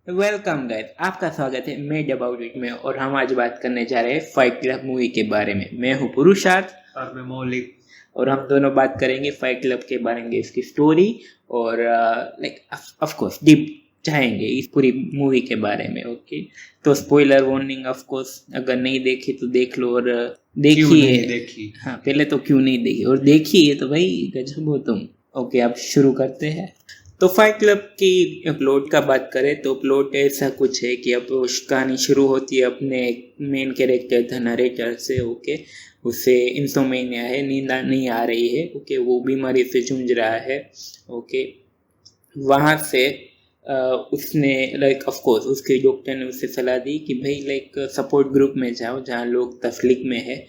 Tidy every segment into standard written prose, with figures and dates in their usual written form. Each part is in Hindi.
वेलकम गाइस, आपका स्वागत है मेड अबाउट इट में। और हम आज बात करने जा रहे हैं फाइट क्लब मूवी के बारे में। मैं हूँ पुरुषार्थ और मैं मौलिक। और हम दोनों बात करेंगे फाइट क्लब के बारे में, इसकी स्टोरी और ऑफ कोर्स डीप जाएंगे इस पूरी मूवी के बारे में। ओके, तो स्पॉइलर वार्निंग ऑफ कोर्स, अगर नहीं देखी तो देख लो और देखी। हाँ, पहले तो क्यों नहीं देखी और देखी है तो भाई गजब हो तुम। ओके, अब शुरू करते हैं। तो फाइट क्लब की प्लॉट का बात करें तो प्लॉट ऐसा कुछ है कि अब कहानी शुरू होती है अपने मेन कैरेक्टर द नरेटर से। ओके, उसे इंसोमेनिया है, नींद नहीं आ रही है। ओके, वो बीमारी से जूझ रहा है। ओके, वहाँ से उसने लाइक ऑफ कोर्स उसके डॉक्टर ने उसे सलाह दी कि भाई लाइक सपोर्ट ग्रुप में जाओ जहाँ लोग तकलीफ में है,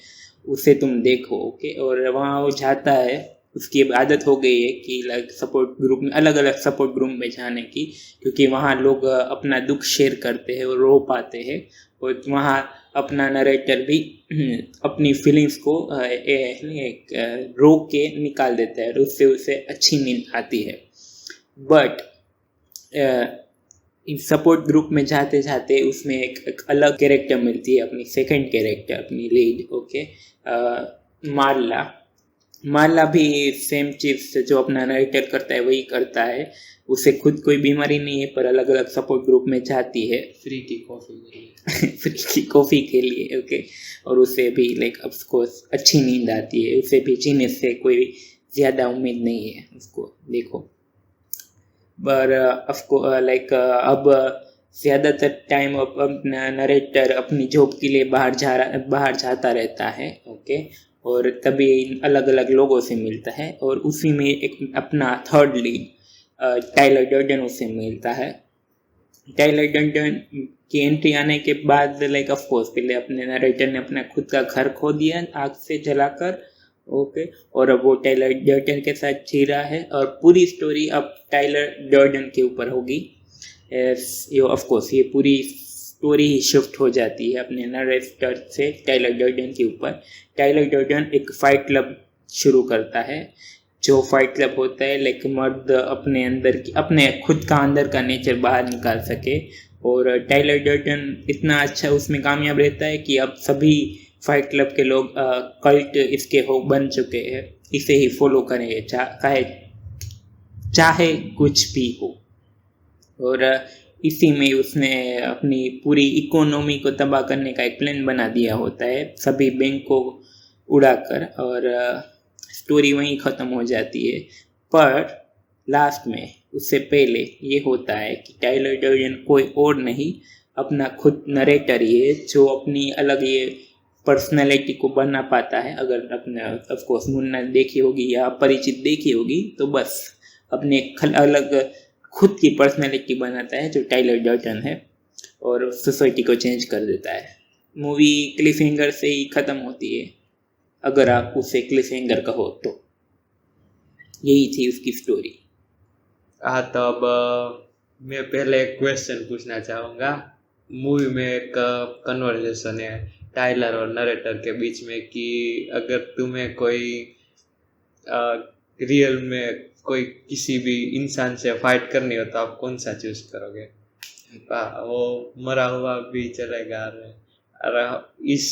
उसे तुम देखो। ओके, और वहाँ वो जाता है। उसकी अब आदत हो गई है कि लाइक सपोर्ट ग्रुप में, अलग अलग सपोर्ट ग्रुप में जाने की, क्योंकि वहाँ लोग अपना दुख शेयर करते हैं और रो पाते हैं। और वहाँ अपना नरेटर भी अपनी फीलिंग्स को रो के निकाल देता है और उससे उसे अच्छी नींद आती है। बट सपोर्ट ग्रुप में जाते जाते उसमें एक अलग कैरेक्टर मिलती है, अपनी सेकंड कैरेक्टर, अपनी लीड। Okay, Marla. मार्ला भी सेम चीज़ जो अपना नरेटर करता है वही करता है। उसे खुद कोई बीमारी नहीं है पर अलग अलग सपोर्ट ग्रुप में जाती है फ्री की कॉफ़ी के लिए फ्री की कॉफ़ी के लिए। ओके, और उसे भी लाइक ऑफ कोर्स अच्छी नींद आती है। उसे भी जीने से कोई ज़्यादा उम्मीद नहीं है उसको। देखो, पर ऑफको लाइक अब ज़्यादातर टाइम अब नरेटर अपनी जॉब के लिए बाहर जाता रहता है। ओके, और तभी अलग अलग लोगों से मिलता है और उसी में एक अपना थर्ड लीड टाइलर डर्डन उसे मिलता है। टाइलर डर्डन की एंट्री आने के बाद लाइक ऑफ कोर्स पहले अपने नरेटर ने अपना खुद का घर खो दिया आग से जलाकर। ओके, और अब वो टाइलर डर्डन के साथ जी रहा है और पूरी स्टोरी अब टाइलर डर्डन के ऊपर होगी। ये ऑफ कोर्स ये पूरी स्टोरी ही शिफ्ट हो जाती है अपने नरेटर से टाइलर डर्डन के ऊपर। टाइलर डर्डन एक फाइट क्लब शुरू करता है, जो फाइट क्लब होता है लाइक मर्द अपने अंदर की, अपने खुद का अंदर का नेचर बाहर निकाल सके। और टाइलर डर्डन इतना अच्छा उसमें कामयाब रहता है कि अब सभी फाइट क्लब के लोग कल्ट इसके हो बन चुके हैं, इसे ही फॉलो करेंगे चाहे कुछ भी हो। और इसी में उसने अपनी पूरी इकोनॉमी को तबाह करने का एक प्लान बना दिया होता है, सभी बैंक को उड़ाकर, और स्टोरी वहीं ख़त्म हो जाती है। पर लास्ट में उससे पहले ये होता है कि टाइलर डर्डन कोई और नहीं, अपना खुद नरेटर ही है जो अपनी अलग ये पर्सनैलिटी को बना पाता है। अगर अपने ऑफ कोर्स मुन्ना देखी होगी या परिचित देखी होगी तो बस अपने अलग खुद की पर्सनैलिटी बनाता है जो टाइलर डर्टन है और सोसाइटी को चेंज कर देता है। मूवी क्लिफहैंगर से ही ख़त्म होती है, अगर आप उसे क्लिफहैंगर कहो तो। यही थी उसकी स्टोरी। हाँ, तो अब मैं पहले एक क्वेश्चन पूछना चाहूँगा। मूवी में एक कन्वर्सेशन है टाइलर और नरेटर के बीच में कि अगर तुम्हें कोई रियल में कोई किसी भी इंसान से फाइट करनी हो तो आप कौन सा चूज करोगे? वो मरा हुआ भी चलेगा। और इस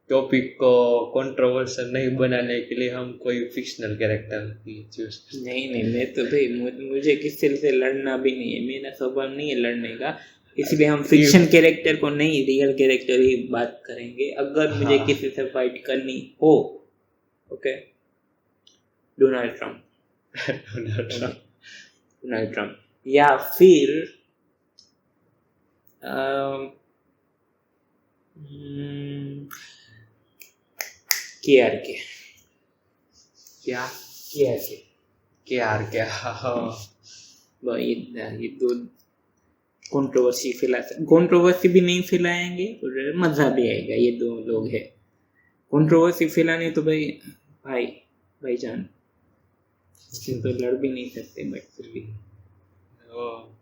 टॉपिक को कंट्रोवर्शियल नहीं बनाने के लिए हम कोई फिक्शनल कैरेक्टर ही चूज। नहीं, मैं तो भाई मुझे किसी से लड़ना भी नहीं है, मेरा स्वभाव नहीं है लड़ने का, इसलिए हम फिक्शन कैरेक्टर को नहीं, रियल कैरेक्टर ही बात करेंगे अगर मुझे किसी से फाइट करनी हो। ओके, डोनाल्ड ट्रम्प या फिर के ये दो कंट्रोवर्सी भी नहीं फैलाएंगे और मज़ा भी आएगा। ये दो लोग हैं, कंट्रोवर्सी फैलाने तो भाईजान तो लड़ भी नहीं सकते, बट फिर भी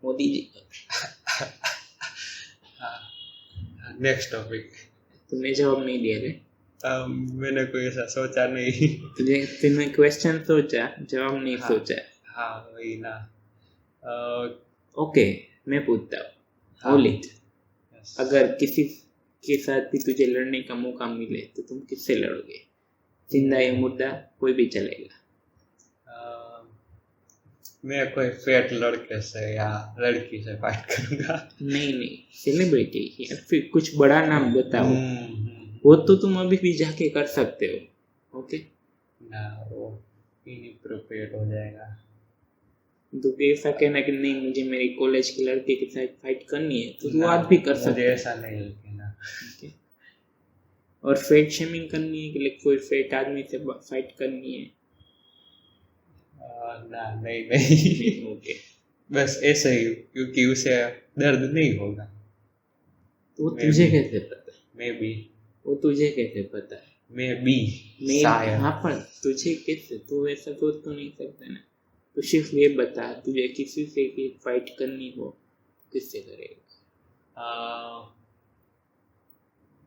मोदी जी। Next topic. तुमने जवाब नहीं दिया रे? मैंने कोई ऐसा सोचा नहीं। तुमने क्वेश्चन सोचा, जवाब नहीं सोचा। हाँ वही ना। ओके, मैं पूछता हूँ, हाँ। होलित, Yes. अगर किसी के साथ भी तुझे लड़ने का मौका मिले तो तुम किससे लड़ोगे? जिंदा या मुर्दा कोई भी चलेगा। मैं कोई फेट लड़के से या लड़की से फाइट करूंगा। नहीं, सेलिब्रिटी या फिर कुछ बड़ा नाम बताओ। हम्म, वो तो तुम अभी भी जाके कर सकते हो। ओके, ना वो इनअप्रोप्रिएट हो जाएगा। तो ऐसा कहना कि नहीं मुझे मेरी कॉलेज के लड़के के साथ फाइट करनी है तो तू ना, आज भी कर मुझे सकता है। ऐसा नहीं लगेगा। Okay. और फेट शेमिंग करनी है कि लाइक कोई फेट आदमी से फाइट करनी है? ना, नहीं। ओके, बस ऐसे ही, क्योंकि उसे दर्द नहीं होगा। वो तुझे कैसे पता? मे बी वो तुझे कैसे पता है? मैं शायद। हाँ, पर तुझे कैसे? तू ऐसा सोच तो नहीं सकता ना। तो सिर्फ ये बता, तुझे किसी से भी फाइट करनी हो किससे करेगा?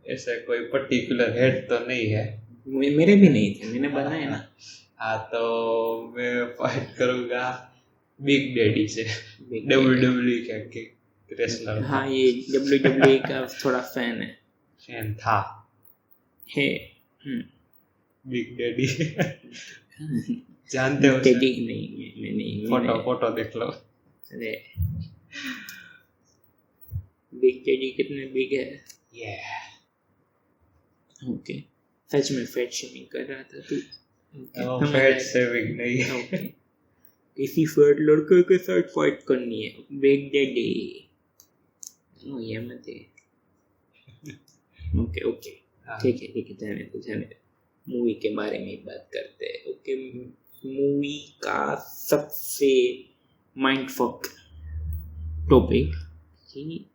ऐसे कोई पर्टिकुलर हेड तो नहीं है। मेरे भी नहीं थे, मैंने बनाया ना। हाँ, तो मैं फाइट करूंगा बिग डैडी से। Big WWE के रेसलर। हाँ, ये WWE का थोड़ा फैन है। फैन था है। Big daddy. जानते हो? टेडी नहीं, मैं नहीं। फोटो देख लो। अरे बिग टेडी कितने बिग है? ओके, सच में फैट शेमिंग कर रहा था तू? फैट से बिग नहीं है। ओके, किसी फैट लड़के के साथ फाइट करनी है, बिग डैडी। ये मत है। ओके, ठीक है, जाने दे। मूवी के बारे में ही बात करते हैं। ओके, मूवी का सबसे माइंडफक टॉपिक कि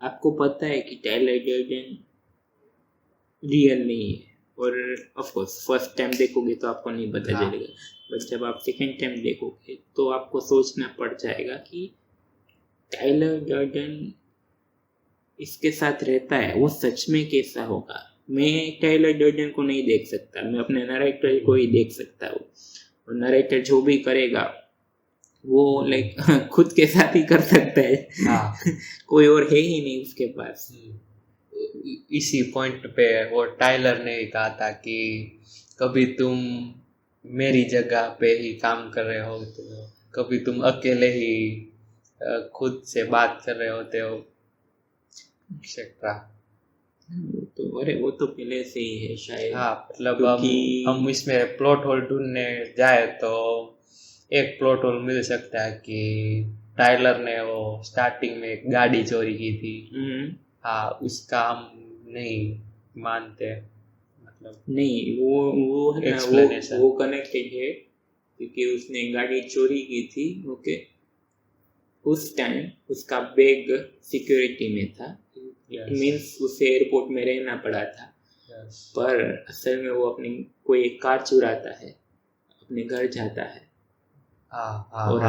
आपको पता है कि टाइलर डर्डन रियल नहीं है, और ऑफ कोर्स फर्स्ट टाइम देखोगे तो आपको नहीं पता चलेगा, बट जब आप सेकेंड टाइम देखोगे तो आपको सोचना पड़ जाएगा कि टाइलर डर्डन इसके साथ रहता है, वो सच में कैसा होगा। मैं टाइलर डर्डन को नहीं देख सकता, मैं अपने नरेटर को ही देख सकता हूँ, और नरेटर जो भी करेगा वो लाइक खुद के साथ ही कर सकता है। हाँ। कोई और है ही नहीं उसके पास। इसी पॉइंट पे वो टाइलर ने कहा था कि कभी तुम मेरी जगह पे ही काम कर रहे होते हो, कभी तुम अकेले ही खुद से बात कर रहे होते हो, एक्सेट्रा। वो तो पहले से ही है शायद। हाँ, मतलब हम इसमें प्लॉट होल ढूंढने जाए तो एक प्लॉट होल मिल सकता है कि टाइलर ने वो स्टार्टिंग में एक गाड़ी चोरी की थी। हाँ, उसका हम नहीं मानते, मतलब नहीं, वो है ना, वो कनेक्टेड है क्योंकि उसने गाड़ी चोरी की थी। ओके, उस टाइम उसका बैग सिक्योरिटी में था, मीन्स उसे एयरपोर्ट में रहना पड़ा था। पर असल में वो अपनी कोई एक कार चुराता है, अपने घर जाता है और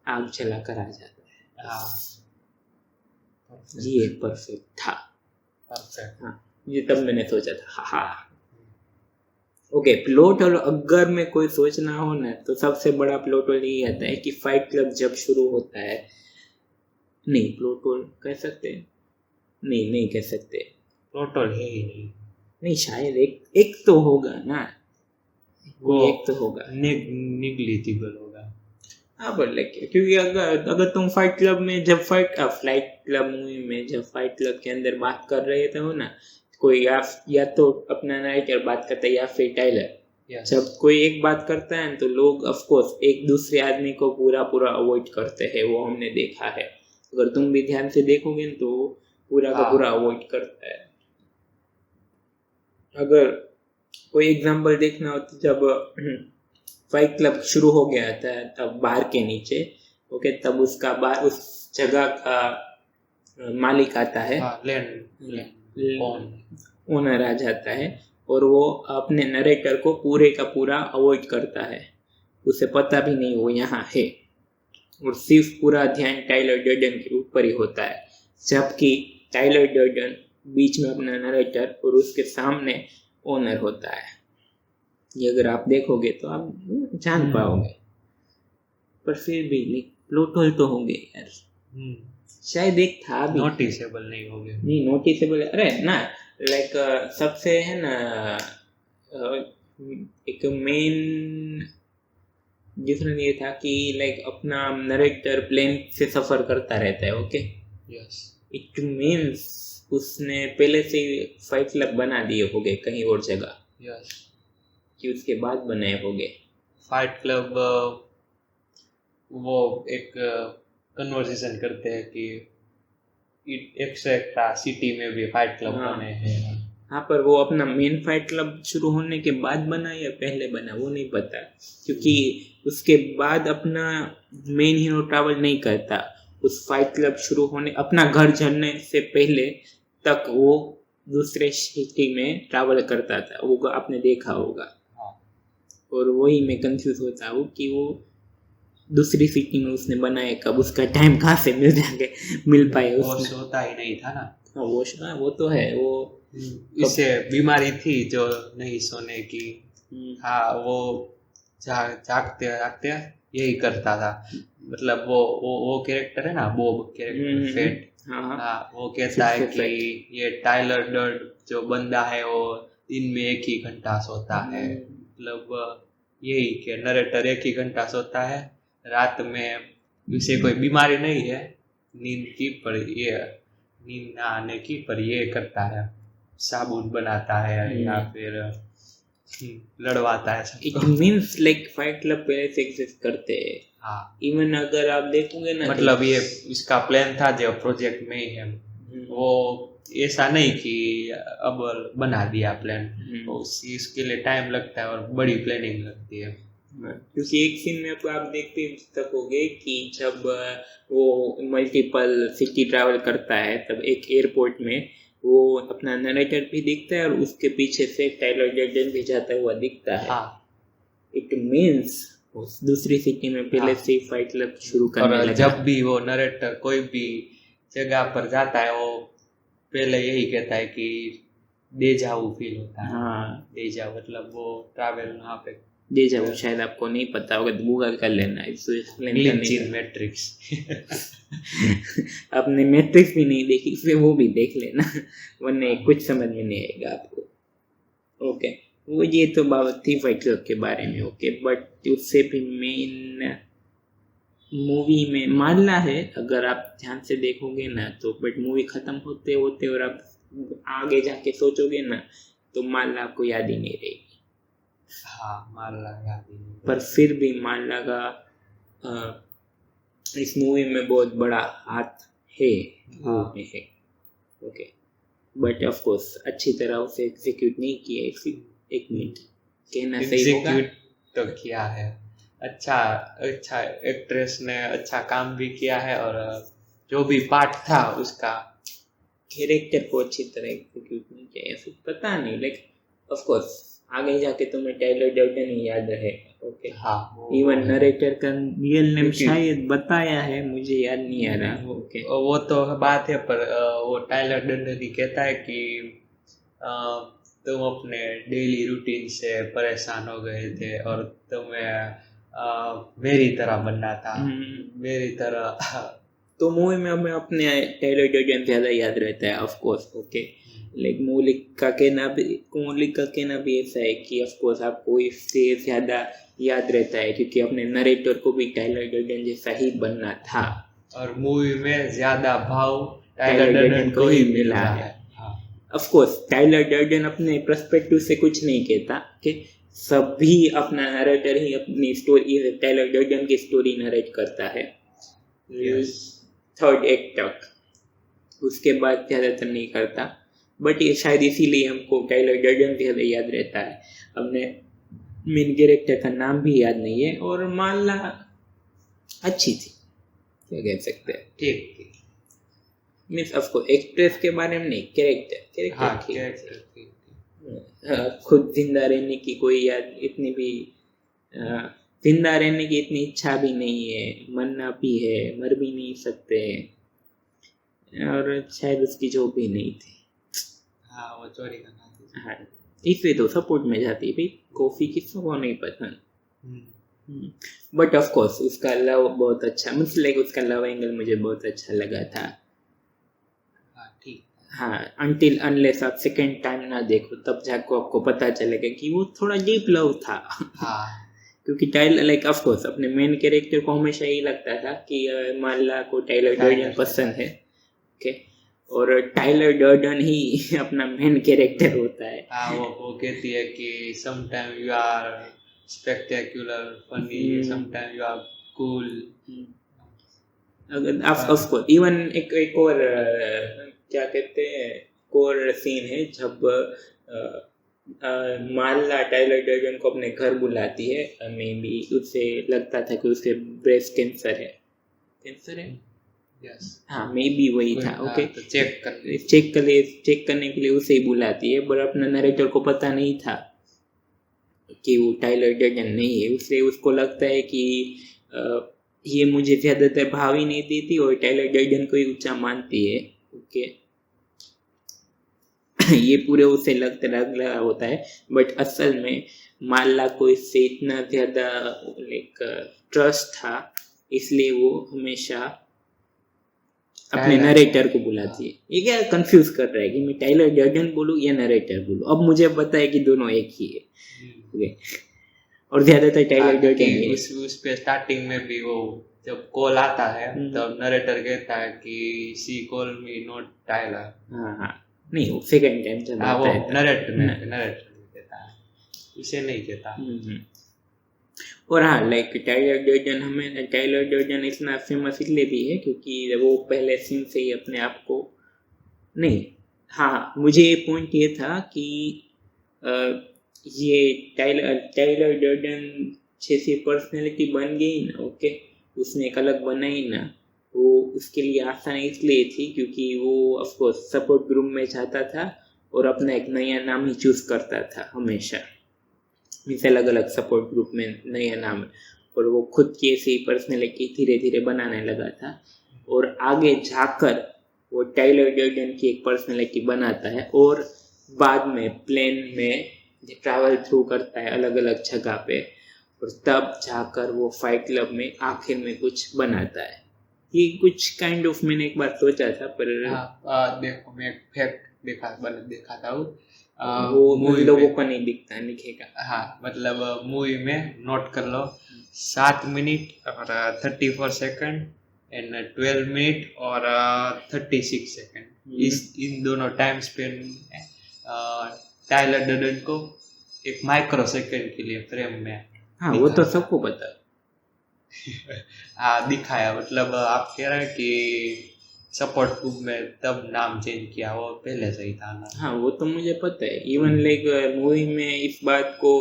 आग जला कर आ जाता है। ये परफेक्ट था। हाँ, ये तब मैंने सोचा था। हाँ, ओके, प्लॉट होल अगर मैं कोई सोचना हो ना तो सबसे बड़ा प्लॉट होल यही आता है कि फाइट क्लब जब शुरू होता है। नहीं, प्लॉट होल कह सकते हैं? नहीं कह सकते। प्लॉट होल है ही नहीं, शायद एक तो होगा ना, वो एक तो होगा, निगलिजिबल होगा। हाँ, पर लेकिन क्योंकि अगर तुम फाइट क्लब में जब फ्लाइट क्लब मूवी में जब फाइट क्लब के अंदर बात कर रहे थे हो ना, कोई या तो अपना नाइटर बात करता है या फिर टाइलर। जब कोई एक बात करता है तो लोग ऑफ कोर्स एक दूसरे आदमी को पूरा अवॉइड करते हैं, वो हमने देखा है। अगर तुम भी ध्यान से देखोगे तो पूरा का पूरा अवॉइड करता है। अगर कोई एग्जांपल देखना हो तो जब फाइट क्लब शुरू हो गया था तब बार के नीचे, ओके, तब उसका बार उस जगह का मालिक आता है, ओनर आ जाता है, और वो अपने नरेटर को पूरे का पूरा अवॉइड करता है, उसे पता भी नहीं वो यहाँ है, और सिर्फ पूरा ध्यान टाइलर डर्डन के ऊपर ही होता है, जबकि टाइलर डर्डन बीच में अपना नरेटर और उसके सामने ओनर होता है। ये अगर आप देखोगे तो आप जान पाओगे। पर फिर भी प्लॉट होल तो होंगे यार, शायद एक था भी, नोटिसेबल नहीं हो गए। नहीं नोटिसेबल, अरे ना लाइक सबसे है ना एक मेन डिफरेंस ये था कि लाइक अपना नरेटर प्लेन से सफर करता रहता है, ओके, यस इट मीन्स उसने पहले से फाइट क्लब बना दिए होंगे कहीं और जगह, यस कि उसके बाद बनाए होंगे। फाइट क्लब वो एक कन्वर्सेशन करते हैं कि एक्स्ट्रा सिटी में भी फाइट क्लब हाँ। बने हैं। हाँ, पर वो अपना मेन फाइट क्लब शुरू होने के बाद बना या पहले बना वो नहीं पता, क्योंकि उसके बाद अपना मेन हीरो ट्रैवल नहीं करता, उस फाइट क्लब शुरू होने अपना घर जलने से पहले तक वो दूसरे सिटी में ट्रैवल करता था, वो आपने देखा होगा। हाँ। और वही मैं कंफ्यूज होता हूँ कि वो दूसरी सिटी में उसने बनाए कब, उसका टाइम कहाँ से मिल पाए वो उसमें। सोता ही नहीं था ना। हाँ वो तो है, वो इसे बीमारी थी जो नहीं सोने की। हाँ, वो जागते जागते यही करता था। मतलब वो कैरेक्टर है ना, बॉब कैरेक्टर फेट, हाँ, वो कहता है कि ये टाइलर डर्ड जो बंदा है वो दिन में 1 ही घंटा सोता है। मतलब यही कि नरेटर 1 ही घंटा सोता है, रात में उसे कोई बीमारी नहीं है नींद की, पर ये नींद ना आने की, पर ये करता है, साबुन बनाता है या फिर लड़वाता है सबको। It means like fight club पहले से एग्जिस्ट करते हैं। हाँ, इवन अगर आप देखोगे ना, मतलब ये इसका प्लान था जो प्रोजेक्ट में ही है, वो ऐसा नहीं कि अब बना दिया प्लान, इसके लिए टाइम लगता है और बड़ी प्लानिंग लगती है। क्योंकि एक सीन में आप देखते सकोगे कि जब वो मल्टीपल सिटी ट्रैवल करता है तब एक एयरपोर्ट में वो अपना नरेटर भी दिखता है और उसके पीछे से टाइलर डर्डन भी जाता हुआ दिखता है। हाँ, इट मीन्स दूसरी सिटी में पहले से फाइट क्लब शुरू करने लगा। जब भी वो नरेटर कोई भी जगह पर जाता है वो पहले यही कहता है कि डेजावू फील होता है। हाँ, डेजावू मतलब वो ट्रैवल वहाँ पे डेजावू शायद आपको नहीं पता होगा तो गूगल कर लेना, इसको एक्सप्लेन ग्लिच इन मैट्रिक्स। आपने मैट्रिक्स भी नहीं देखी फिर वो भी देख लेना, वरना कुछ समझ में नहीं आएगा आपको। ओके, वो ये तो बात थी फाइट क्लब के बारे में, ओके, बट उससे भी मेन मूवी में मामला है, अगर आप ध्यान से देखोगे ना तो, बट मूवी खत्म होते होते और आप आगे जाके सोचोगे ना तो मामला आपको याद ही नहीं रहेगी। हाँ, मामला याद ही नहीं, पर फिर भी मामला का इस मूवी में बहुत बड़ा हाथ है, में है, ओके, बट ऑफ कोर्स अच्छी तरह उसे एग्जीक्यूट नहीं किया। एक मिनट कहना सही होगा, तो किया है, अच्छा एक्ट्रेस ने अच्छा काम भी किया है और जो भी पार्ट था उसका कैरेक्टर को अच्छी तरह एग्जीक्यूट नहीं किया, ऐसे पता नहीं, लाइक ऑफ कोर्स आगे जाके तुम्हें टाइलर डर्डन ही याद रहेगा, ओके। हाँ, इवन नरेटर का रियल नेम शायद बताया है, मुझे याद नहीं आ रहा, ओके। वो तो बात है, पर वो टाइलर डर्डन ही कहता है कि तुम अपने डेली रूटीन से परेशान हो गए थे और तुम्हें मेरी तरह बनना था, मेरी तरह। तो मूवी में हमें अपने टाइलर डर्डन ज़्यादा याद रहता है, ऑफ कोर्स, ओके। लाइक मौलिक का कहना भी ऐसा है कि ऑफ कोर्स आपको इससे ज़्यादा याद रहता है क्योंकि अपने नरेटर को भी टाइलर डर्डन जैसा ही बनना था और मूवी में ज़्यादा भाव टाइलर डर्डन को ही मिला है। ऑफ कोर्स टाइलर डर्डन अपने पर्सपेक्टिव से कुछ नहीं कहता कि सभी अपना नरेटर ही अपनी स्टोरी, टाइलर डर्डन की स्टोरी नरेट करता है थर्ड एक्ट तक, उसके बाद ज़्यादातर नहीं करता, बट ये शायद इसीलिए हमको टाइलर डर्डन ज़्यादा याद रहता है। हमने मेन कैरेक्टर का नाम भी याद नहीं है और माला अच्छी थी, क्या कह सकते हैं, ठीक मीन्स ऑफकोर्स एक्ट्रेस के बारे में नहीं, कैरेक्टर खुद जिंदा रहने की कोई याद इतनी भी जिंदा रहने की इतनी इच्छा भी नहीं है, मरना भी है, मर भी नहीं सकते और शायद उसकी जॉब भी नहीं थी। हाँ, वो चोरी करना थी। हाँ, इसलिए तो सपोर्ट में जाती भाई, कॉफी किसको नहीं पसंद। बट ऑफ कोर्स उसका लव बहुत अच्छा, मतलब लाइक उसका लव एंगल मुझे बहुत अच्छा लगा था। हाँ ठीक। हाँ, अनटिल अनलेस आप सेकेंड टाइम ना देखो तब जाको आपको पता चलेगा कि वो थोड़ा डीप लव था। हाँ क्योंकि टाइलर लाइक ऑफ कोर्स अपने मेन कैरेक्टर को हमेशा यही लगता था कि माला को टाइलर डर्डन पसंद है, ओके, और टाइलर डर्डन ही अपना मेन कैरेक्टर होता है। हाँ वो कहती है कि sometime you are spectacular funny, sometime you are cool. Of course even एक और क्या कहते हैं, एक और सीन है जब माला टाइलर डर्डन को अपने घर बुलाती है, मे बी उसे लगता था कि उसे ब्रेस्ट कैंसर है, कैंसर है, यस हाँ मे बी वही था, ओके, तो चेक करने के लिए उसे ही बुलाती है, पर अपना नरेटर को पता नहीं था कि वो टाइलर डर्डन नहीं है। उसको लगता है कि ये मुझे ज़्यादातर भाव ही नहीं देती और टाइलर डर्डन को ही ऊंचा मानती है, ओके। ये पूरे उसे लग रहा होता है, बट असल में माला को इससे इतना ज़्यादा लाइक ट्रस्ट था, इसलिए वो हमेशा अपने नरेटर को बुलाती है। ये क्या कंफ्यूज कर रहा है कि मैं टाइलर डर्डन बोलूँ या नरेटर बोलूँ, अब मुझे पता है कि दोनों एक ही है, ओके। और ज़्यादातर टाइलर डर्डन उस पे स्टार्टिंग में भी वो जब कॉल आता है तब नरेटर कहता है कि सी कॉल मी नॉट टाइलर। हाँ नहीं, वो सेकंड टाइम जब आता है नरेटर कहता है, उसे नहीं कहता। और हाँ लाइक टाइलर डर्डन इतना फेमस इसलिए भी है क्योंकि वो पहले सीन से ही अपने आप को नहीं, हाँ मुझे ये पॉइंट ये था कि ये टाइलर डर्डन जैसी पर्सनैलिटी बन गई ना, ओके, उसने एक अलग बनाई ना, वो उसके लिए आसान इसलिए थी क्योंकि वो ऑफ कोर्स सपोर्ट ग्रुप में जाता था और अपना एक नया नाम ही चूज करता था हमेशा, मीन्स अलग अलग सपोर्ट ग्रुप में नया नाम, और वो खुद की ऐसी पर्सनैलिटी धीरे धीरे बनाने लगा था और आगे जाकर वो टाइलर डर्डन की एक पर्सनैलिटी बनाता है और बाद में प्लेन में ट्रैवल थ्रू करता है अलग अलग जगह पे, और तब जाकर वो फाइट क्लब में आखिर में कुछ बनाता है। ये कुछ काइंड ऑफ मैंने एक बार सोचा था, पर देखो मैं एक फैक्ट देखा था वो लोगों को नहीं दिखेगा। हाँ मतलब मूवी में नोट कर लो 7 मिनट और 34 सेकंड एंड 12 मिनट और 36 सेकंड, इन दोनों टाइम स्पेन टाइलर डर्डन को एक माइक्रो सेकंड के लिए फ्रेम में हाँ वो तो सबको पता हाँ दिखाया, मतलब आप कह रहे हैं कि सपोर्ट ग्रुप में तब नाम चेंज किया, वो पहले से ही था ना। हाँ वो तो मुझे पता है, इवन लाइक मूवी में इस बात को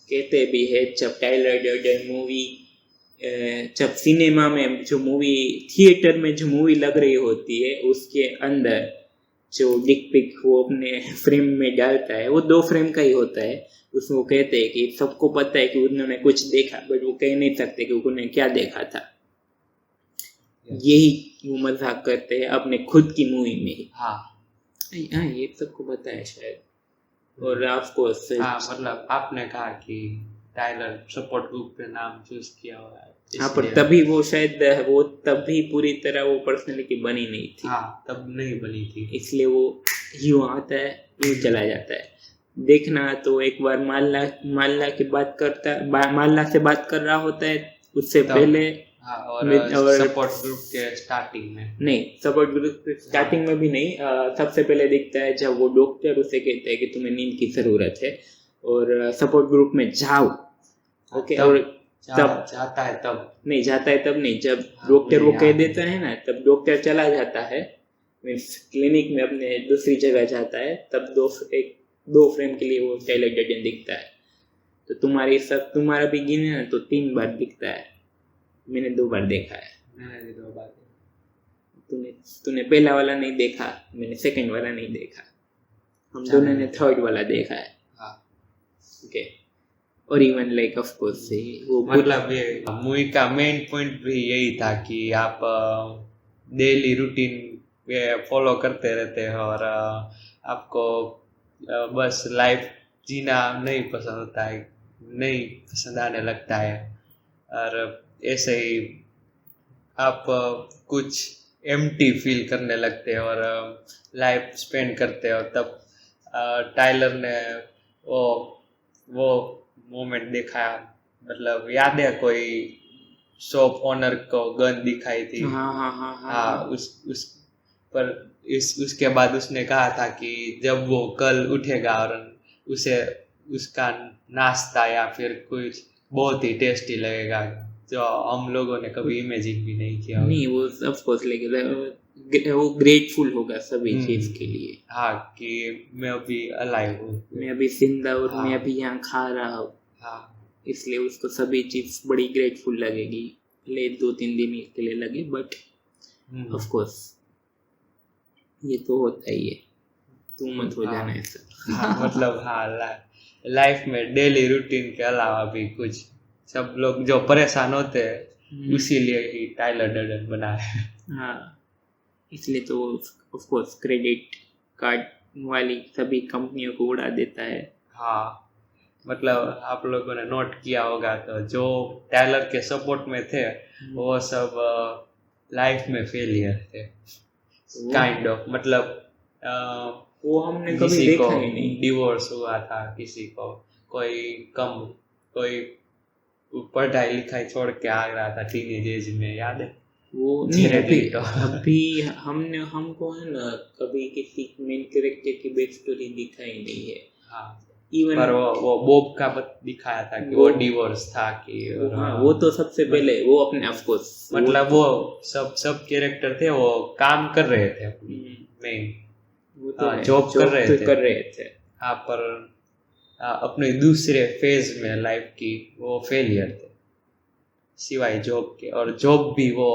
कहते भी है, जब टाइलर डर्डन मूवी जब सिनेमा में जो मूवी थिएटर में जो मूवी लग रही होती है उसके अंदर जो डिक पिक वो अपने फ्रेम में डालता है, वो 2 फ्रेम का ही होता है। उसमें वो कहते हैं कि सबको पता है कि उन्होंने कुछ देखा, बट वो कह नहीं सकते कि उन्होंने क्या देखा था। यही वो मजाक करते हैं अपने खुद की मूवी में ही। हाँ ये सबको पता है शायद। और आपको मतलब आपने कहा कि टाइलर सपोर्ट ग्रुप पे नाम चूज किया हुआ है, हाँ पर तभी वो शायद वो तभी पूरी तरह वो पर्सनैलिटी बनी नहीं थी। हाँ तब नहीं बनी थी, इसलिए वो यूँ आता है यूँ चला जाता है। देखना तो एक बार माला की बात करता, माला से बात कर रहा होता है उससे पहले, और सपोर्ट ग्रुप के स्टार्टिंग में नहीं, सपोर्ट ग्रुप स्टार्टिंग में भी नहीं, सबसे पहले दिखता है जब वो डॉक्टर उसे कहते हैं कि तुम्हें नींद की जरूरत है और सपोर्ट ग्रुप में जाओ, ओके। और तब जाता है तब नहीं, जाता है तब नहीं, जब डॉक्टर वो कह देता है ना तब डॉक्टर चला जाता है, मीन्स क्लिनिक में अपने दूसरी जगह जाता है, तब 2 फ्रेम के लिए वो टाइलर डर्डन दिखता है। तो तुम्हारा भी गिने ना तो 3 बार दिखता है, मैंने 2 बार देखा है। मैंने भी 2 बार। तूने पहला वाला नहीं देखा, मैंने सेकंड वाला नहीं देखा, हम दोनों ने थर्ड वाला देखा है। हाँ ओके। और इवन लाइक ऑफ कोर्स वो मतलब ये मूवी का मेन पॉइंट भी यही था कि आप डेली रूटीन फॉलो करते रहते हैं और आपको बस लाइफ जीना नहीं पसंद होता है, नहीं पसंद आने लगता है, और ऐसे ही आप कुछ एम्प्टी फील करने लगते हो और लाइफ स्पेंड करते हो, तब टाइलर ने वो मोमेंट दिखाया, मतलब याद है कोई शॉप ओनर को गन दिखाई थी। हाँ हाँ हाँ हाँ हाँ, उस पर उसके बाद उसने कहा था कि जब वो कल उठेगा और उसे उसका नाश्ता या फिर कुछ बहुत ही टेस्टी लगेगा, जो हम लोगों ने कभी इमेजिन भी नहीं किया होगा। नहीं, वो ऑफ कोर्स, लेकिन वो ग्रेटफुल होगा सभी चीज के लिए। हाँ, कि मैं अभी अलाइव हूँ, मैं अभी जिंदा और हाँ, मैं अभी यहाँ खा रहा हूँ, हाँ, इसलिए उसको सभी चीज बड़ी ग्रेटफुल लगेगी। भले 2-3 दिन के लिए लगे, बट ऑफ कोर्स ये तो होता ही है। तू मत हो जाना ऐसा। हाँ, मतलब हाँ, लाइफ में डेली रूटीन के अलावा भी कुछ, सब लोग जो परेशान होते हैं उसीलिए ही टाइलर डर्डन बना है। हाँ, इसलिए तो ऑफ कोर्स क्रेडिट कार्ड वाली सभी कंपनियों को उड़ा देता है। हाँ, मतलब आप लोगों ने नोट किया होगा तो जो टाइलर के सपोर्ट में थे वो सब लाइफ में फेलियर थे, काइंड ऑफ, मतलब वो हमने कभी किसी देखा को ही नहीं। डिवोर्स हुआ था, किसी को कोई पढ़ाई लिखाई छोड़ के आ रहा था टीनेज एज में, याद है? वो नहीं, अभी हमको है ना, कभी किसी मेन कैरेक्टर की बैक स्टोरी दिखाई नहीं है। हाँ, इवन पर वो बॉब का दिखाया था कि वो डिवोर्स था कि, हाँ, वो तो सबसे पहले वो अपने ऑफ कोर्स, मतलब वो सब कैरेक्टर थे, वो काम कर रहे थे अपनी मेन, वो तो जॉब कर रहे थे। हाँ, पर अपने दूसरे फेज में लाइफ की वो फेलियर थे सिवाय जॉब के, और जॉब भी वो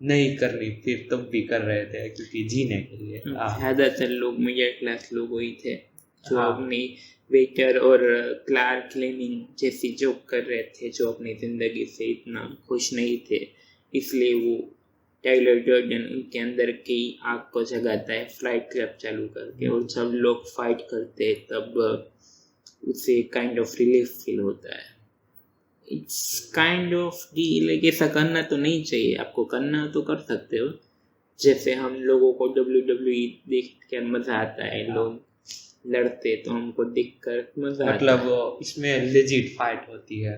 नहीं करनी फिर तब भी कर रहे थे क्योंकि जीने के लिए। ज्यादातर लोग मिडिल क्लास लोग वही थे जो अपनी वेटर और क्लार्क क्लीनिंग जैसी जॉब कर रहे थे, जो अपनी जिंदगी से इतना खुश नहीं थे, इसलिए वो टाइलर डर्डन उनके अंदर की आग को जगाता है फ्लाइट क्लब चालू करके, और जब लोग फाइट करते हैं तब उसे काइंड ऑफ रिलीफ फील होता है। इट्स काइंड ऑफ लाइक ऐसा करना तो नहीं चाहिए, आपको करना तो कर सकते हो, जैसे हम लोगों को WWE देख कर मजा आता है, लोग लड़ते तो हमको देखकर मजा आता है। मतलब इसमें लेजिट फाइट होती है,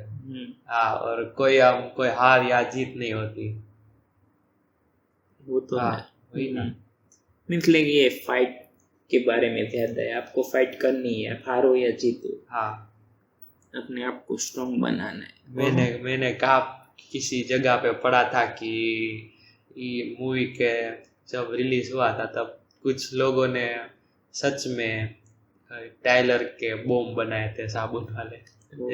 हाँ, और कोई हार या जीत नहीं होती, वो तो है, वही ना, मीन्स लाइक ये फाइट के बारे में ज्यादा है, आपको फाइट करनी है, हारो या जीतो, हाँ, अपने आप को स्ट्रॉन्ग बनाना है। मैंने कहा किसी जगह पे पढ़ा था कि ये मूवी के जब रिलीज हुआ था तब कुछ लोगों ने सच में टाइलर के बॉम्ब बनाए थे, साबुन वाले,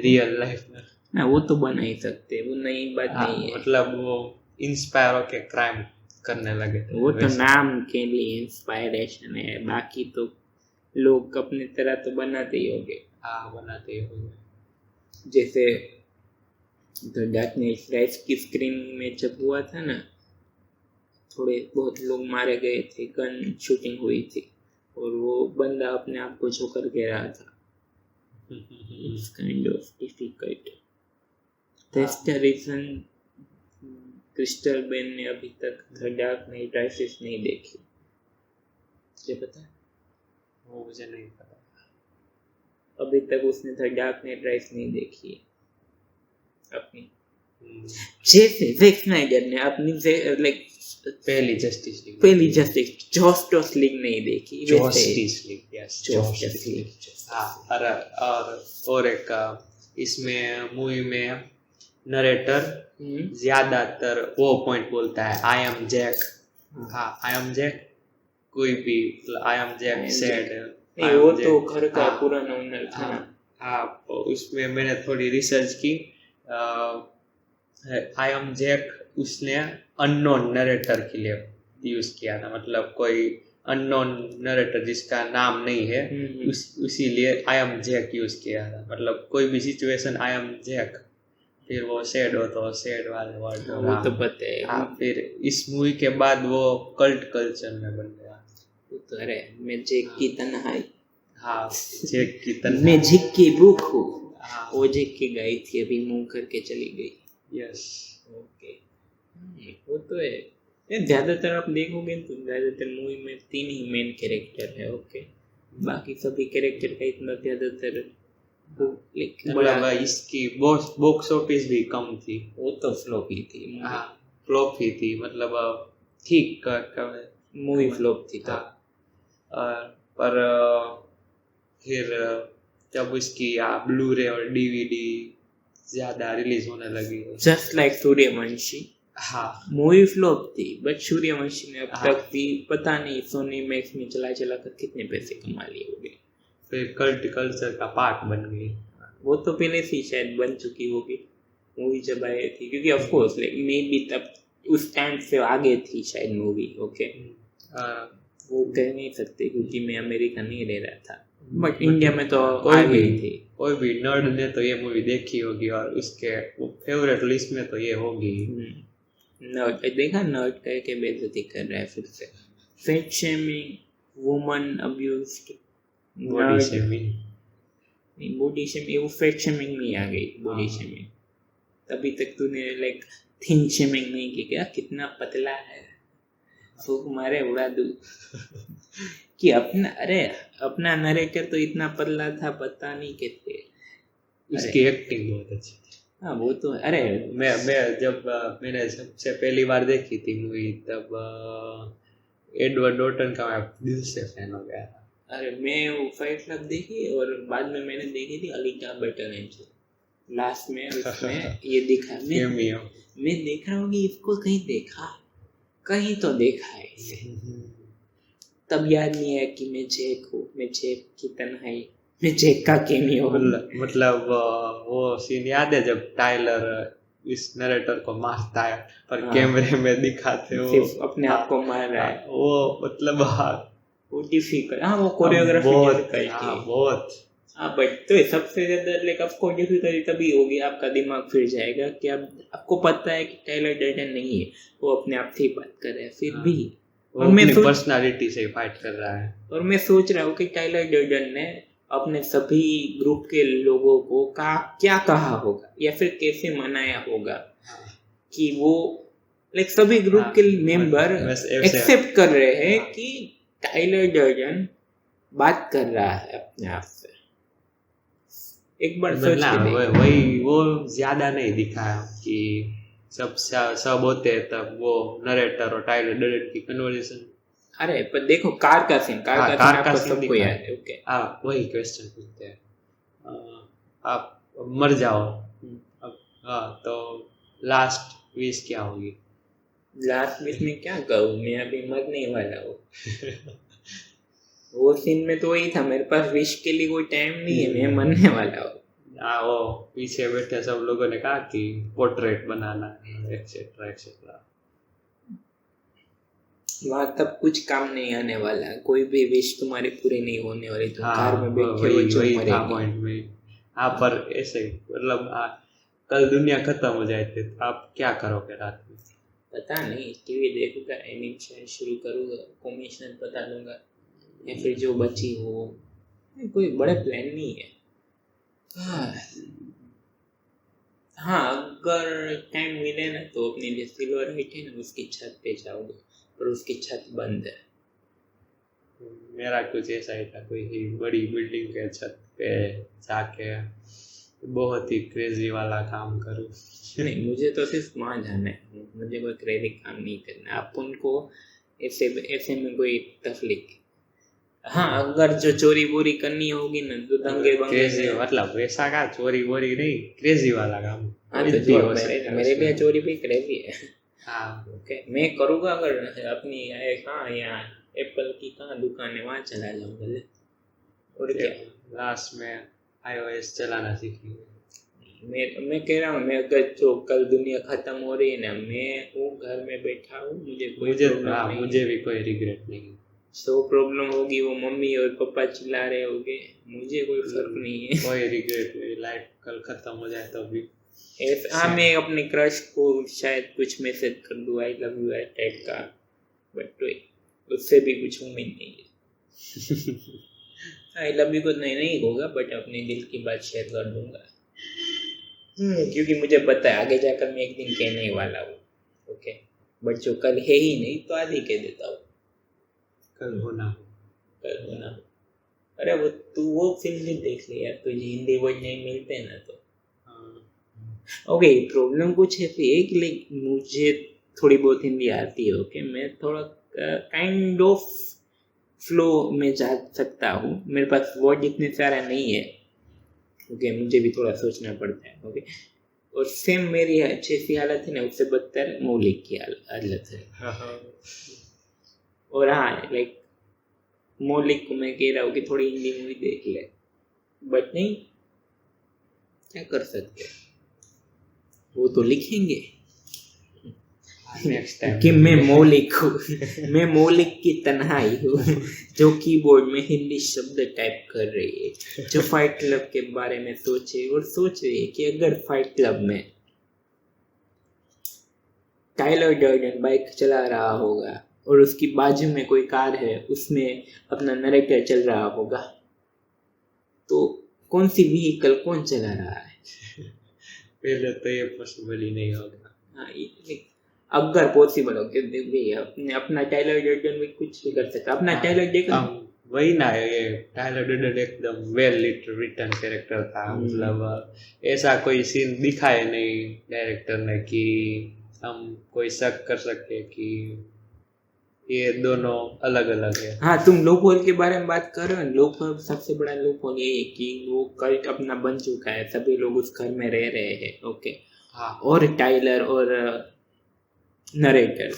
रियल लाइफ में। ना, वो तो बना ही सकते, वो नई बात नहीं है, मतलब वो इंस्पायर होके क्राइम करने लगे थे, वो तो नाम के लिए इंस्पायरेशन है, बाकी तो लोग अपनी तरह तो बनाते ही होंगे। हाँ, बनाते ही होंगे। जैसे द डार्क नाइट राइज की स्क्रीन में जब हुआ था ना, थोड़े बहुत लोग मारे गए थे, गन शूटिंग हुई थी, और वो बंदा अपने आप को जोकर कह रहा था। It's kind of difficult. That's the reason crystal Ben ने अभी तक द डार्क नाइट राइसेस नहीं देखी। तुझे पता है? वो मुझे नहीं पता। अभी तक उसने द डार्क नाइट राइस नहीं देखी है अपनी। जैसे ज़ैक स्नाइडर ने अपनी लाइक पहली जस्टिस लीग नहीं देखी, जस्टिस लीग। हाँ, और एक इसमें मूवी में नरेटर ज्यादातर वो पॉइंट बोलता है, आई एम जैक। हाँ, आई एम जैक, कोई भी आई एम जैक सेड, नहीं, वो तो घर का पुराना ओनर था। हाँ, उसमें मैंने थोड़ी रिसर्च की, आई एम जैक उसने अननोन नरेटर के लिए यूज किया था, मतलब कोई अननोन नरेटर जिसका नाम नहीं है, उसीलिए आई एम जैक यूज किया था, मतलब कोई भी सिचुएशन आई एम जैक, फिर वो सैड हो तो सैड वाले वर्ड। वो तो पता है। हाँ, फिर इस मूवी के बाद वो कल्ट कल्चर में बन गया। वो तो अरे मैं जैक की तन्हाई, हाँ, जैक की तन्हाई, मैं जैक की भूख हूँ, वो जैक की गई थी, अभी मुंह करके चली गई। यस। ओके, वो तो है। ये ज्यादातर आप देखोगे तो ज्यादातर मूवी में 3 ही मेन कैरेक्टर है। ओके, बाकी सभी कैरेक्टर का इतना ज्यादातर वो बड़ा, मतलब इसकी बॉक्स ऑफिस भी कम थी। वो तो फ्लॉप ही थी मूवी। हाँ, फ्लॉप ही थी, मतलब ठीक मूवी फ्लॉप थी तो। हाँ, पर फिर जब इसकी ब्लू रे और डीवीडी ज्यादा रिलीज होने लगी। जस्ट लाइक सूर्यवंशी, हाँ, मूवी फ्लॉप थी बट सूर्यवंशी ने अब हाँ। तक भी पता नहीं सोनी मैक्स में चला चला कर कितने पैसे कमा लिए होंगे। फिर कल्ट कल्चर का पार्ट बन गई। वो तो पहले से ही शायद बन चुकी होगी मूवी जब आई थी, क्योंकि of course like may be तब उस टाइम से आगे थी शायद मूवी। ओके, वो कह नहीं सकते क्योंकि मैं अमेरिका नहीं रह रहा था, बट इंडिया में तो आ गई थी। कोई भी नर्ड ने तो ये मूवी देखी होगी और उसके फेवरेट लिस्ट में तो ये होगी। नर्ड देखा, नर्ड कह के बेइज्जती कर रहा है फिर से। Fat shaming, woman abused, body shaming. नहीं बॉडी शेमिंग, वो फेट शेमिंग नहीं आ गई। बॉडी शेमिंग तभी तक तूने लाइक थिन शेमिंग नहीं की क्या, कितना पतला है फूक मारे उड़ा दूं कि अपना, अरे अपना नरेटर तो इतना पतला था पता नहीं कैसे। इसकी एक्टिंग बहुत अच्छी थी। हाँ वो तो है। अरे मैं जब मैंने सबसे पहली बार देखी थी मूवी तब एडवर्ड नॉर्टन का मैं दिल से फैन हो गया था। अरे मैं वो फाइट क्लब देखी और बाद में मैंने देखी थी अलीटा बटर एंजल। लास्ट में उसमें ये दिखा, मैं देख रहा हूँ कि इसको कहीं देखा, कहीं तो देखा है इसे। तब याद नहीं है कि मैं जैक हूँ, मैं जैक की तन्हाई, मैं जैक का केमियो। मतलब वो सीन याद है जब टाइलर इस नरेटर को मारता है पर कैमरे में दिखाते हो सिर्फ अपने आप को मार रहा है। वो मतलब वो डिफिकल्ट, हाँ वो कोरियोग्राफी बहुत। हाँ बट तो सबसे ज्यादा लाइक आपको डिफिकल्टी तभी होगी, आपका दिमाग फिर जाएगा कि आपको पता है कि टाइलर डर्डन नहीं है, वो अपने आप से ही बात कर रहा है फिर भी, और मैं पर्सनालिटी से फाइट कर रहा है। और मैं सोच रहा हूँ कि टाइलर डर्डन ने अपने सभी ग्रुप के लोगों को क्या कहा होगा या फिर कैसे मनाया होगा कि वो लाइक सभी ग्रुप के मेंबर एक्सेप्ट कर रहे हैं कि टाइलर डर्डन बात कर रहा है अपने आप से। एक बार सोच के देखो, वही वो ज्यादा नहीं दिखाया कि सब होते हैं तब वो नरेटर और टाइलर डर्डन की कन्वर्सेशन। अरे पर देखो कार का सीन आपको सबको याद है। ओके, वही क्वेश्चन पूछते हैं, आप मर जाओ अब, तो लास्ट विश क्या होगी? लास्ट विश में क्या कहूँ, मैं अभी मरने वाला हूँ। वो सीन में तो वही था, मेरे पास विश के लिए कोई टाइम नहीं है, मैं मरने वाला हूँ। वो पीछे बैठे सब लोगों ने कहा कि पोर्ट्रेट बनाना एक्सेट्रा एक्सेट्रा। वहाँ तब कुछ काम नहीं आने वाला, कोई भी विश तुम्हारी पूरी नहीं होने वाली, तुम कार में बैठे हो जो मरेगी। हाँ पर ऐसे मतलब कल दुनिया खत्म हो जाए तो आप क्या करोगे रात में? पता नहीं, टीवी देखूंगा, एनिमेशन शुरू करूंगा, कमीशन बता दूंगा, या फिर जो बची हो, कोई बड़े प्लान नहीं है। हाँ अगर टाइम मिले ना तो अपने लिए सिल्वर हाइट है ना उसकी छत पे जाऊंगा, पर उसकी छत बंद है। मेरा कुछ ऐसा ही था, कोई बड़ी बिल्डिंग के छत पे जाके बहुत ही क्रेजी वाला काम करूँ। नहीं मुझे तो सिर्फ वहाँ जाना है, मुझे कोई क्रेजी काम नहीं करना। आप उनको ऐसे में कोई तकलीफ, हाँ अगर जो चोरी बोरी करनी होगी ना तो दंगे क्रेजी मतलब वैसा का चोरी बोरी नहीं, क्रेजी वाला काम। हाँ तो जो मेरे लिए चोरी भी क्रेजी है। हाँ ओके, मैं करूँगा अगर अपनी कहाँ यहाँ एप्पल की कहाँ दुकान है वहाँ चला जाऊँगा ले, और क्या लास्ट में iOS चलाना सीखेंगे। मैं कह रहा हूँ, मैं अगर जो कल दुनिया खत्म हो रही है ना, मैं हूँ घर में बैठा हूँ, मुझे भी कोई रिग्रेट नहीं। 100 प्रॉब्लम होगी, वो मम्मी और पापा चिल्ला रहे होंगे, मुझे कोई फर्क नहीं है। कोई रिग्रेट नहीं, लाइफ कल खत्म हो जाए तो भी। हाँ मैं अपने क्रश को शायद कुछ मैसेज कर दूँ आई लव यू टाइप का, बट उससे भी कुछ उम्मीद नहीं है। आई लव यू को नहीं होगा, बट अपने दिल की बात शेयर कर दूंगा। क्योंकि मुझे पता है आगे जाकर मैं एक दिन कहने वाला हूँ, ओके, बट जो कल है ही नहीं तो आज ही कह देता हूँ, कल होना हो। कल होना हो। अरे वो तू वो फिल्म भी देख ले यार, तुझे हिंदी वर्ड नहीं मिलते ना तो। ओके, प्रॉब्लम कुछ ऐसी है कि लाइक मुझे थोड़ी बहुत हिंदी आती है, ओके, मैं थोड़ा काइंड ऑफ फ्लो में जा सकता हूँ, मेरे पास वर्ड इतने सारा नहीं है, ओके, मुझे भी थोड़ा सोचना पड़ता है, ओके, और सेम मेरी अच्छी सी हालत है ना, उससे बदतर मौलिक की हालत है। और हाँ, लाइक मौलिक को मैं कह रहा हूँ कि थोड़ी हिंदी मूवी देख ले, बट नहीं, क्या कर सकते, वो तो लिखेंगे नेक्स्ट टाइम कि मैं मौलिक हूँ, मैं मौलिक की तन्हाई हूँ जो कीबोर्ड में हिंदी शब्द टाइप कर रही है, जो फाइट क्लब के बारे में सोचे और सोच रही है कि अगर फाइट क्लब में टाइलर डर्डन बाइक चला रहा होगा और उसकी बाजू में कोई कार है, उसमें अपना नरेटर चल रहा होगा, तो कौन सी व्हीकल कौन चला रहा है? पहले तो ये पॉसिबल ही नहीं होगा। हाँ, अगर पॉसिबल हो कि अपना टाइलर डर्डन भी कुछ भी कर सकता, अपना टाइलर डर्डन वही ना, ये टाइलर डर्डन एकदम वेल रिटन कैरेक्टर था, मतलब ऐसा कोई सीन दिखाए नहीं डायरेक्टर ने कि हम कोई शक कर सकते कि ये दोनों अलग अलग है। हाँ, तुम लूप होल के बारे में बात कर रहे हो। लूप होल, सबसे बड़ा लूप होल ये है कि वो कल्ट अपना बन चुका है, सभी लोग उस घर में रह रहे हैं, ओके, हाँ, और टाइलर और नरेटर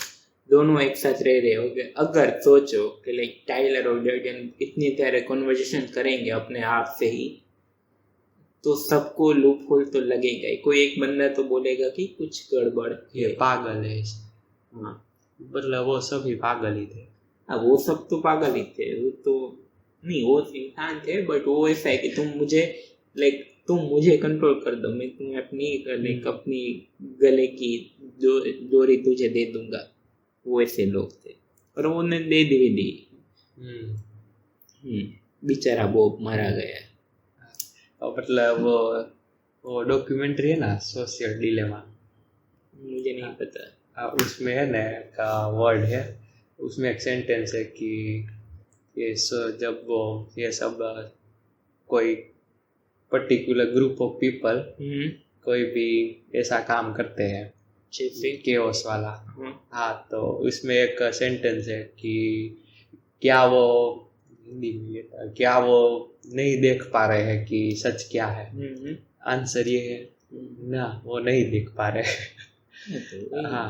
दोनों एक साथ रह रहे होंगे। अगर सोचो कि लाइक टाइलर और डर्डन इतनी तरह कन्वर्सेशन करेंगे अपने आप से ही, तो सबको लूप होल तो लगेगा ही, कोई एक बंदा तो बोलेगा कि कुछ गड़बड़ ये पागल है। हाँ, मतलब वो सभी पागल ही थे। हाँ, वो सब तो पागल ही थे, वो तो नहीं, वो इंसान थे, बट वो ऐसा है कि तुम मुझे लाइक तुम मुझे कंट्रोल कर दो, मैं तुम्हें अपनी लाइक अपनी गले की डोरी तुझे दे दूंगा, वो ऐसे लोग थे, और उन्होंने दे दी। बेचारा बॉब मारा गया। और मतलब वो डॉक्यूमेंट्री है ना, सोशल डिलेमा, मुझे नहीं पता। उसमें है ना का वर्ड है, उसमें एक सेंटेंस है कि ये जब वो ये सब कोई पर्टिकुलर ग्रुप ऑफ पीपल कोई भी ऐसा काम करते हैं केओस वाला, हाँ, तो उसमें एक सेंटेंस है कि क्या वो नहीं देख पा रहे हैं कि सच क्या है। आंसर ये है ना, वो नहीं देख पा रहे। हाँ,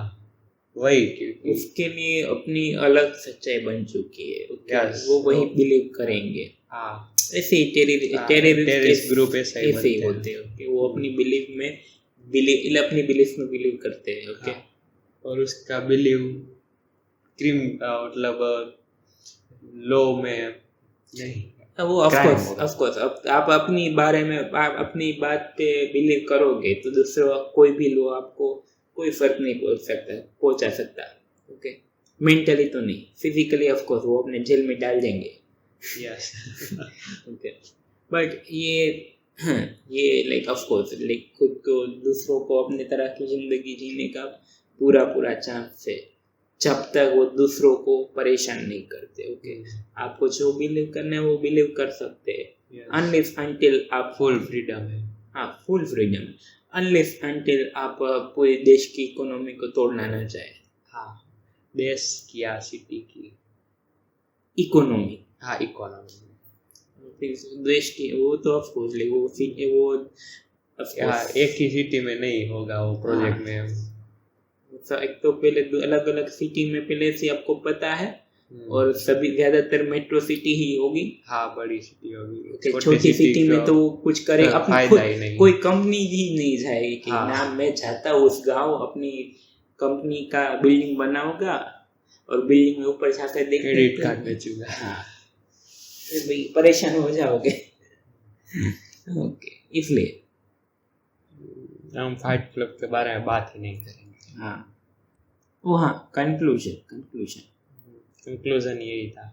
वही उसके लिए अपनी अलग सच्चाई बन चुकी है, yes, वो वही बिलीव करेंगे। हाँ, ऐसे ही टेररिस्ट ग्रुप ऐसे ही होते हैं कि वो अपनी बिलीव में अपनी बिलीफ में बिलीव करते हैं, ओके, और उसका बिलीव मतलब लॉ में नहीं, वो ऑफ कोर्स आप अपनी बारे में आप अपनी बात पे बिलीव करोगे तो दूसरा कोई भी लो आपको कोई फर्क नहीं पहुंचा सकता, ओके, मेंटली तो नहीं, फिजिकली ऑफ कोर्स वो अपने जेल में डाल देंगे, यस, ओके, बट ये लाइक ऑफ कोर्स लाइक खुद को दूसरों को अपने तरह की जिंदगी जीने का पूरा चांस है, जब तक वो दूसरों को परेशान नहीं करते, ओके, आपको जो बिलीव करना है वो बिलीव कर सकते हैं, अनलेस अंटिल आप फुल फ्रीडम है। हाँ, फुल फ्रीडम, अनलेस अंटिल आप पूरे देश की इकोनॉमी को तोड़ना ना चाहे। हाँ, देश की या सिटी की इकोनॉमी, हाँ, इकोनॉमी देश की, वो तो ऑफ कोर्स वो एक ही सिटी में नहीं होगा वो प्रोजेक्ट में। एक तो पहले अलग अलग सिटी में पहले से आपको पता है, और सभी ज्यादातर मेट्रो सिटी ही होगी। हाँ, बड़ी सिटी होगी, छोटी सिटी में तो कुछ करे अपनी खुद कोई कंपनी ही नहीं जाएगी कि ना मैं चाहता हूँ उस गांव अपनी कंपनी का बिल्डिंग बनाऊंगा और बिल्डिंग में ऊपर जाकर देख क्रेडिट कार्ड बेचूंगा। हाँ, भाई परेशान हो जाओगे। ओके, इसलिए हम फाइट क्लब के बारे में बात ही नहीं करेंगे। हाँ, वो हाँ, कंक्लूजन यही था,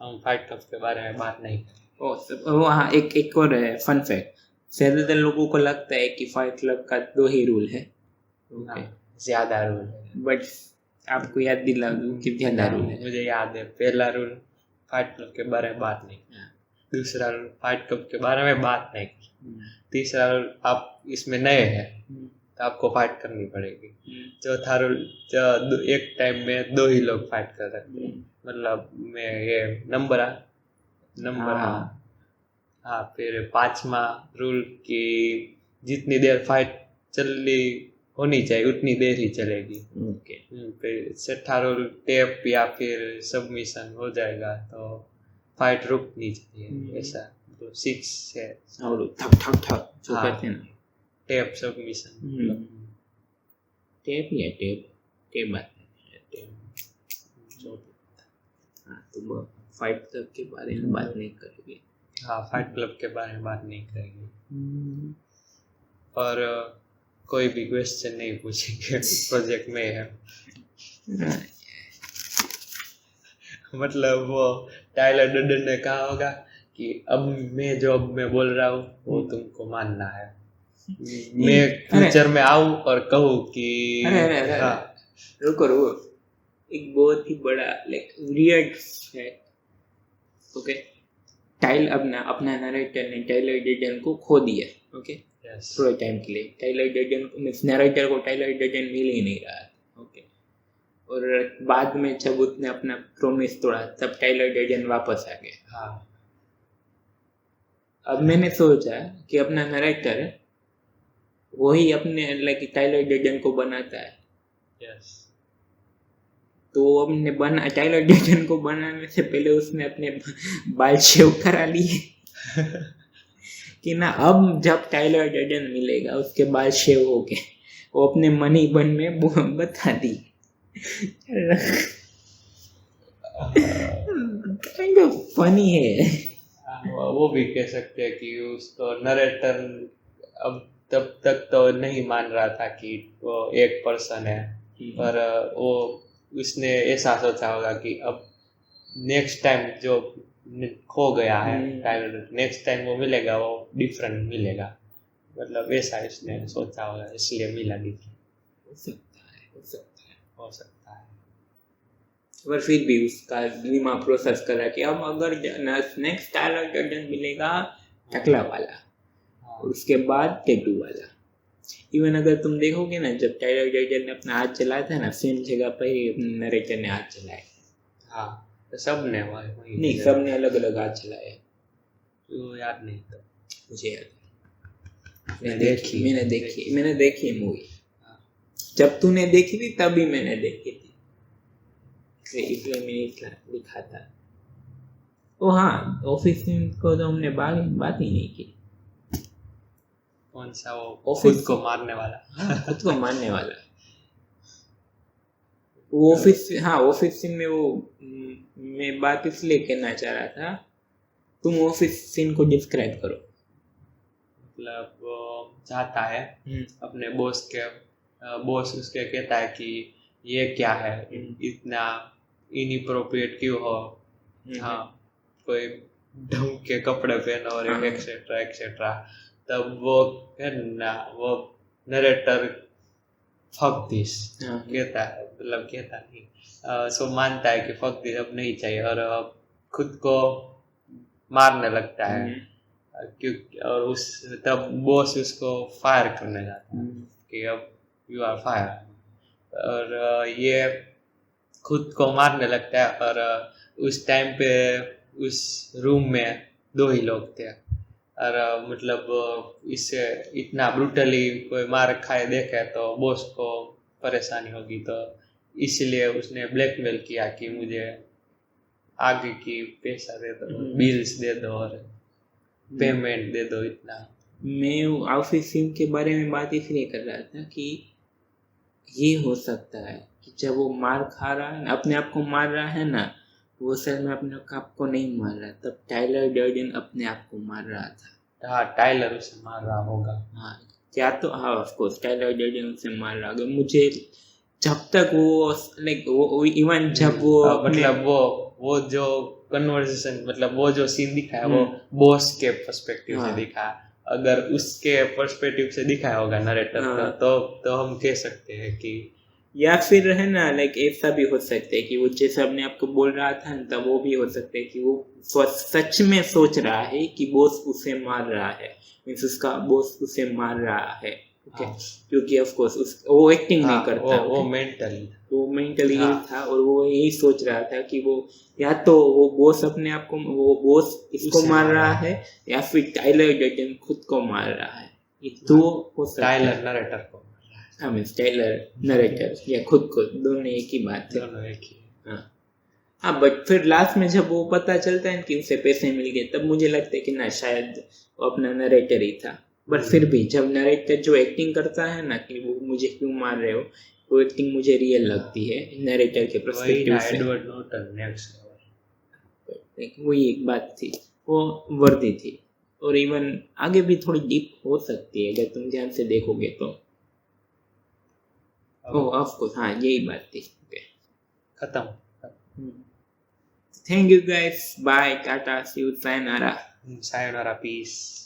हम फाइट क्लब के बारे में बात नहीं करेंगे। वो हाँ, एक और है फन फैक्ट, ज्यादातर लोगों को लगता है कि फाइट क्लब का 2 ही रूल है, ओके, ज्यादा रूल है। बट आपको याद दिला दूं कि ज्यादा रूल है। मुझे याद है, पहला रूल फाइट क्लब के बारे में बात नहीं, दूसरा रूल फाइट क्लब के बारे में बात नहीं, तीसरा रूल आप इसमें नए हैं तो आपको फाइट करनी पड़ेगी, चौथा रूल एक टाइम में 2 ही लोग फाइट कर सकते हैं, मतलब में ये नंबर हाँ। फिर 5वां रूल कि जितनी देर फाइट चलनी होनी चाहिए उतनी देर ही चलेगी, ओके। फिर 6वां रूल टेप या फिर सबमिशन हो जाएगा तो फाइट रुकनी चाहिए, ऐसा तो 6 है। और ठक ठक ठक जो करते हैं ना, टेप सबमिशन, टेप या टेप बात है, टेप जो, हाँ, तो फाइट क्लब के बारे में बात नहीं करेंगे। हाँ, फाइट क्लब के बारे में बात नहीं करेंगे, और कोई भी क्वेश्चन नहीं पूछेंगे प्रोजेक्ट में है। मतलब वो टाइलर डर्डन ने कहा होगा कि अब मैं जो अब मैं बोल रहा हूँ वो तुमको मानना है, मैं फ्यूचर में आऊँ और कहूँ कि रुको, एक बहुत ही बड़ा लाइक वियर्ड है, ओके। अपना नरेटर ने टाइलर डर्डन को खो दिया, ओके, थोड़े टाइम के लिए। टाइलर डर्डन को, नरेटर को टाइलर डर्डन मिल ही नहीं रहा, ओके। और बाद में जब उसने अपना प्रॉमिस तोड़ा तब टाइलर डर्डन वापस आ गया। हाँ, अब मैंने सोचा कि अपना नरेटर वही अपने लाइक टाइलर डर्डन को बनाता है, तो हमने टाइलर डर्डन को बनाने से पहले उसने अपने बाल शेव करा लिए कि ना अब जब टाइलर डर्डन मिलेगा उसके बाल शेव हो गए, वो अपने मनी बन में बता दी। काइंड ऑफ फनी है। वो भी कह सकते हैं कि उसको नरेटर अब तब तक तो नहीं मान रहा था कि वो एक पर्सन है, पर वो उसने ऐसा सोचा होगा कि अब नेक्स्ट टाइम जो खो गया है टाइलर, नेक्स्ट टाइम वो मिलेगा वो डिफरेंट मिलेगा, मतलब ऐसा इसने सोचा होगा, इसलिए मिला नहीं। हो सकता है। पर फिर भी उसका दिमाग प्रोसेस कर रहा कि अब अगर नेक्स्ट टाइलर डर्डन मिलेगा टकला वाला, उसके बाद टैटू वाला। इवन अगर तुम देखोगे ना, जब टाइलर डर्डन ने अपना हाथ चलाया था ना, सेम जगह पर ही अपने नरेटर ने हाथ चलाया। हाँ, तो सब ने नहीं, सब ने अलग अलग हाथ चलाया, तो याद नहीं, तो मुझे याद है। मैंने देखी मूवी, जब तूने देखी थी तभी मैंने देखी थी, इसलिए मैंने लिखा था। ओ हाँ, ऑफिस को तो हमने बात ही नहीं की। कौन सा? वो खुद को मारने वाला। खुद को मारने वाला वो ऑफिस सीन में वो मैं बात इसलिए कहना चाह रहा था, तुम ऑफिस सीन को डिस्क्राइब करो। मतलब वो चाहता है अपने बॉस उसके कहता है कि ये क्या है, इतना इनअप्रोप्रिएट क्यों हो, हाँ, कोई ढंग के कपड़े पहनो और एक्सेट्रा एक्सेट्रा। तब वो है ना, वो नरेटर फक दिस कहता है, मतलब कहता नहीं, सो मानता है कि फक दिस अब नहीं चाहिए, और अब खुद को मारने लगता है, क्योंकि और तब बॉस उसको फायर करने जाता है कि अब यू आर फायर, और ये खुद को मारने लगता है। और उस टाइम पे उस रूम में 2 ही लोग थे, और मतलब इससे इतना ब्रूटली कोई मार खाए देखे तो बॉस को परेशानी होगी, तो इसलिए उसने ब्लैकमेल किया कि मुझे आगे की पैसा दे दो, बिल्स दे दो और पेमेंट दे दो इतना। मैं ऑफिस सीन के बारे में बात इसलिए कर रहा था कि ये हो सकता है कि जब वो मार खा रहा है, अपने आप को मार रहा है ना, वो सर में अपने आप को नहीं मार रहा, तब टाइलर डर्डन अपने आप को मार रहा था। हाँ, टाइलर उसे मार रहा होगा। हाँ, क्या तो हाँ, ऑफ कोर्स टाइलर डर्डन उसे मार रहा होगा। मुझे जब तक वो लाइक वो इवन जब वो मतलब वो जो कन्वर्सेशन, मतलब वो जो सीन दिखा है वो बॉस के पर्सपेक्टिव से दिखा, अगर उसके पर्सपेक्टिव से दिखाया होगा नरेटर हाँ। तो हम कह सकते हैं कि या फिर है ना लाइक ऐसा भी हो सकता है कि वो जैसे अपने आपको बोल रहा था ना, तब वो भी हो सकता है कि वो सच में सोच रहा है कि बॉस उसे मार रहा है, मीन्स उसका बॉस उसे मार रहा है। ओके, हाँ। क्योंकि ऑफ कोर्स वो एक्टिंग नहीं हाँ, करता, वो okay? मेंटली वो मेंटली हाँ। था और वो यही सोच रहा था कि वो या तो वो बॉस अपने आप को, वो बॉस इसको उसे मार मार रहा रहा है या फिर टाइलर डर्डन खुद को मार रहा है। ये दो हो सकता है। टाइलर नरेटर को हाँ, मीन्स टाइलर नरेटर या खुद को, दोनों एक ही बात है। दोनों एक ही। हाँ हाँ, बट फिर लास्ट में जब वो पता चलता है कि उसे पैसे मिल गए, तब मुझे लगता है कि ना शायद वो अपना नरेटर ही था। बट फिर भी जब नरेटर जो एक्टिंग करता है ना कि वो मुझे क्यों मार रहे हो, वो एक्टिंग मुझे रियल लगती है नरेटर के वही पर्सपेक्टिव ना, से। Edward Norton next level. वही एक बात थी, वो वर्दी थी। और इवन आगे भी थोड़ी डीप हो सकती है अगर तुम ध्यान से देखोगे तो। ओह ऑफ कोर्स, हाँ यही बात थी। ओके, खत्म। Thank you guys, bye, tata, see you, sayonara। सायोनारा, पीस।